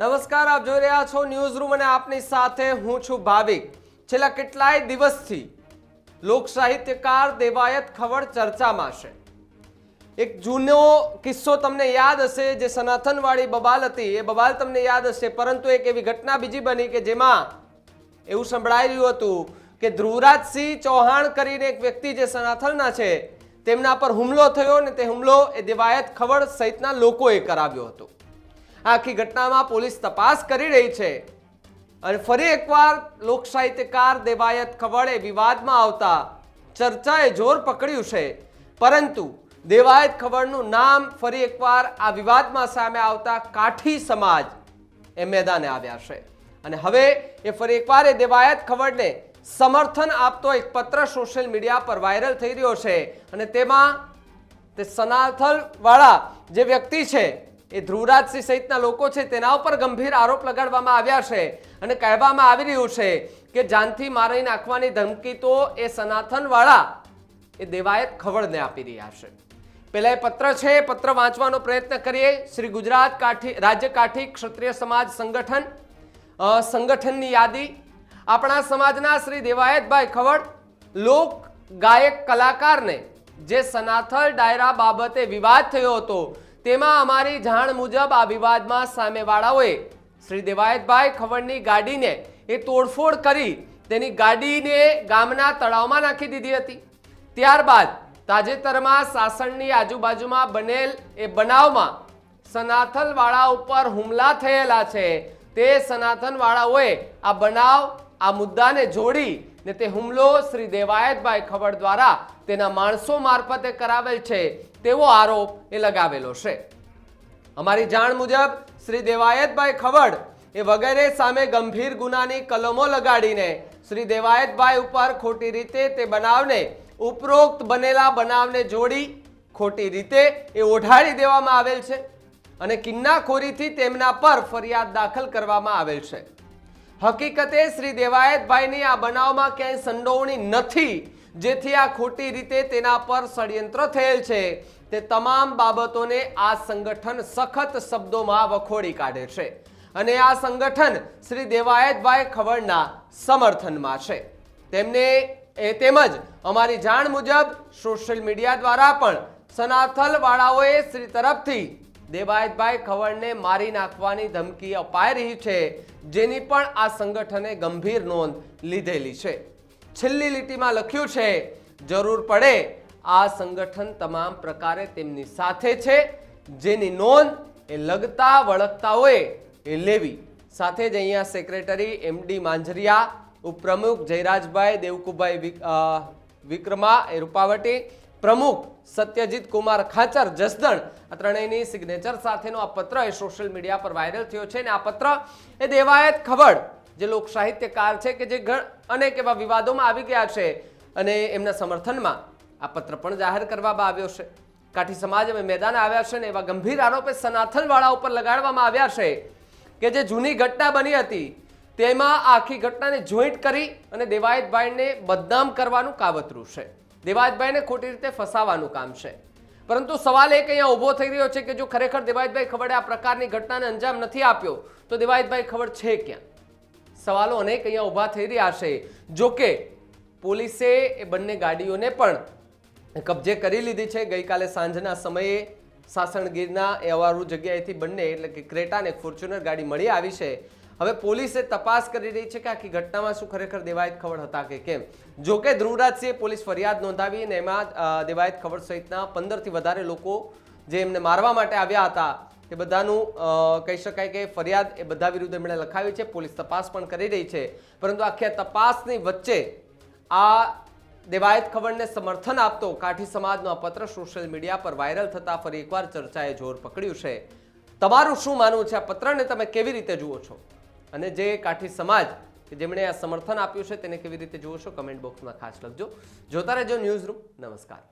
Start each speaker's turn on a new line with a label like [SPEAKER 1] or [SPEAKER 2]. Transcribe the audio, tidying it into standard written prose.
[SPEAKER 1] નમસ્કાર, આપ જોઈ રહ્યા છો ન્યૂઝ રૂમ અને આપની સાથે હું છું ભાવિક। છેલ્લા કેટલાય દિવસથી લોક સાહિત્યકાર દેવાયત ખવડ ચર્ચામાં છે। એક જૂનો કિસ્સો તમને યાદ હશે, જે સનાતનવાળી બબાલ હતી, એ બબાલ તમને યાદ હશે, પરંતુ એક એવી ઘટના બીજી બની કે જેમાં એવું સંભળાઈ રહ્યું હતું કે ધ્રુવરાજસિંહ ચૌહાણ કરીને એક વ્યક્તિ જે સનાતનના છે તેમના પર હુમલો થયો અને તે હુમલો એ દેવાયત ખવડ સહિતના લોકોએ કરાવ્યો હતો। આખી ઘટનામાં પોલીસ તપાસ કરી રહી છે અને ફરી એકવાર લોક સાહિત્યકાર દેવાયત ખવડ એ વિવાદમાં આવતા ચર્ચાએ જોર પકડ્યું છે, પરંતુ દેવાયત ખવડનું નામ ફરી એકવાર આ વિવાદમાં સામે આવતા કાઠી સમાજ એ મેદાને આવ્યા છે અને હવે એ ફરી એકવાર એ દેવાયત ખવડને સમર્થન આપતો એક પત્ર સોશિયલ મીડિયા પર વાયરલ થઈ રહ્યો છે અને તેમાં તે સનાતન વાળા જે વ્યક્તિ છે એ ધ્રુવરાજસિંહ સહિતના લોકો છે તેના ઉપર ગંભીર આરોપ લગાડવામાં આવ્યા છે અને કહેવામાં આવી રહ્યું છે કે જાનથી મારી નાખવાની ધમકી તો એ સનાતન વાળા એ દેવાયત ખવડને આપી રહ્યા છે। પહેલા એ પત્ર છે, પત્ર વાંચવાનો પ્રયત્ન કરીએ। શ્રી ગુજરાત રાજ્ય કાઠી ક્ષત્રિય સમાજ સંગઠનની યાદી। આપણા સમાજના શ્રી દેવાયતભાઈ ખવડ લોક ગાયક કલાકારને જે સનાતન ડાયરા બાબતે વિવાદ થયો હતો તેમાં અમારી જાણ મુજબ આ વિવાદમાં સામેવાળાઓએ શ્રી દેવાયતભાઈ ખવડની ગાડીને એ તોડફોડ કરી તેની ગાડીને ગામના તળાવમાં નાખી દીધી હતી। ત્યારબાદ તાજેતરમાં સાસણની આજુબાજુમાં બનેલ એ બનાવમાં સનાતનવાળા ઉપર હુમલા થયેલા છે। તે સનાતનવાળાઓએ આ બનાવ આ મુદ્દાને જોડી ને તે હુમલો શ્રી દેવાયતભાઈ ખવડ દ્વારા તેના માણસો મારફતે કરાવેલ છે તેવો આરોપ એ લગાવેલો છે। અમારી જાણ મુજબ શ્રી દેવાયતભાઈ ખવડ એ વગેરે સામે ગંભીર ગુનાની કલમો લગાડીને શ્રી દેવાયતભાઈ ઉપર ખોટી રીતે તે બનાવને ઉપરોક્ત બનેલા બનાવને જોડી ખોટી રીતે એ ઓઢાડી દેવામાં આવેલ છે અને કિન્નાખોરીથી તેમના પર ફરિયાદ દાખલ કરવામાં આવેલ છે। હકીકતે શ્રી દેવાયતભાઈની આ બનાવમાં ક્યાંય સંડોવણી નથી, જેથી આ ખોટી રીતે તેના પર ષડયંત્ર થયેલ છે તે તમામ બાબતોને આ સંગઠન સખત શબ્દોમાં વખોડી કાઢે છે અને આ સંગઠન શ્રી દેવાયતભાઈ ખવડના સમર્થનમાં છે। તેમજ અમારી જાણ મુજબ સોશિયલ મીડિયા દ્વારા પણ સનાતન વાળાઓએ શ્રી તરફથી દેવાયતભાઈ ખવડને મારી નાખવાની ધમકી અપાઈ રહી છે, જેની પણ આ સંગઠને ગંભીર નોંધ લીધેલી છે। છેલ્લી લીટીમાં લખ્યું છે, જરૂર પડે આ સંગઠન તમામ પ્રકારે તેમની સાથે છે, જેની નોંધ એ લગતા વળગતાઓએ એ લેવી। સાથે જ અહીંયા સેક્રેટરી MD માંજરિયા, ઉપપ્રમુખ જયરાજભાઈ દેવકુભાઈ વિક્રમા એ રૂપાવટી, પ્રમુખ સત્યજીત કુમાર ખાચર જસદણ, આ ત્રણેયની સિગ્નેચર સાથેનો આ પત્ર એ સોશિયલ મીડિયા પર વાયરલ થયો છે અને આ પત્ર એ દેવાયત ખવડ જે લોક સાહિત્યકાર છે કે જે અનેક એવા વિવાદોમાં આવી ગયા છે અને એમના સમર્થનમાં આ પત્ર પણ જાહેર કરવામાં આવ્યો છે। કાઠી સમાજ અમે મેદાન આવ્યા છે ને એવા ગંભીર આરોપે સનાતનવાળા ઉપર લગાડવામાં આવ્યા છે કે જે જૂની ઘટના બની હતી તેમાં આખી ઘટનાને જોઈન્ટ કરી અને દેવાયતભાઈને બદનામ કરવાનું કાવતરું છે, દેવાયતભાઈને ખોટી રીતે ફસાવાનું કામ છે। પરંતુ સવાલ એક અહીંયા ઊભો થઈ રહ્યો છે કે જો ખરેખર દેવાયતભાઈ ખવડે આ પ્રકારની ઘટનાને અંજામ નથી આપ્યો તો દેવાયતભાઈ ખવડ છે ક્યાં? સવાલો અનેક અહીંયા ઊભા થઈ રહ્યા છે। જોકે પોલીસે એ બંને ગાડીઓને પણ કબજે કરી લીધી છે। ગઈકાલે સાંજના સમયે સાસણગીરના એ અવારું જગ્યાએથી બંને એટલે કે ક્રેટા અને ફોર્ચ્યુનર ગાડી મળી આવી છે। હવે પોલીસે તપાસ કરી રહી છે કે આખી ઘટનામાં શું ખરેખર દેવાયત ખવડ હતા કે કેમ। જોકે ધ્રુવરાજસિંહે પોલીસ ફરિયાદ નોંધાવી અને એમાં દેવાયત ખવડ સહિતના 15થી વધારે લોકો જે એમને મારવા માટે આવ્યા હતા તે બધાનું કહી શકાય કે ફરિયાદ એ બધા વિરુદ્ધ એમણે લખાવી છે। પોલીસ તપાસ પણ કરી રહી છે, પરંતુ આખી તપાસની વચ્ચે આ દેવાયત ખવડને સમર્થન આપતો કાઠી સમાજનો આ પત્ર સોશિયલ મીડિયા પર વાયરલ થતા ફરી એકવાર ચર્ચાએ જોર પકડ્યું છે। તમારું શું માનવું છે? આ પત્રને તમે કેવી રીતે જુઓ છો અને જે કાઠી સમાજ કે જેમણે આ સમર્થન આપ્યું છે તેને કેવી રીતે જુઓ છો? કમેન્ટ બોક્સમાં ખાસ લખજો। જોતા રહેજો ન્યૂઝ રૂમ। નમસ્કાર।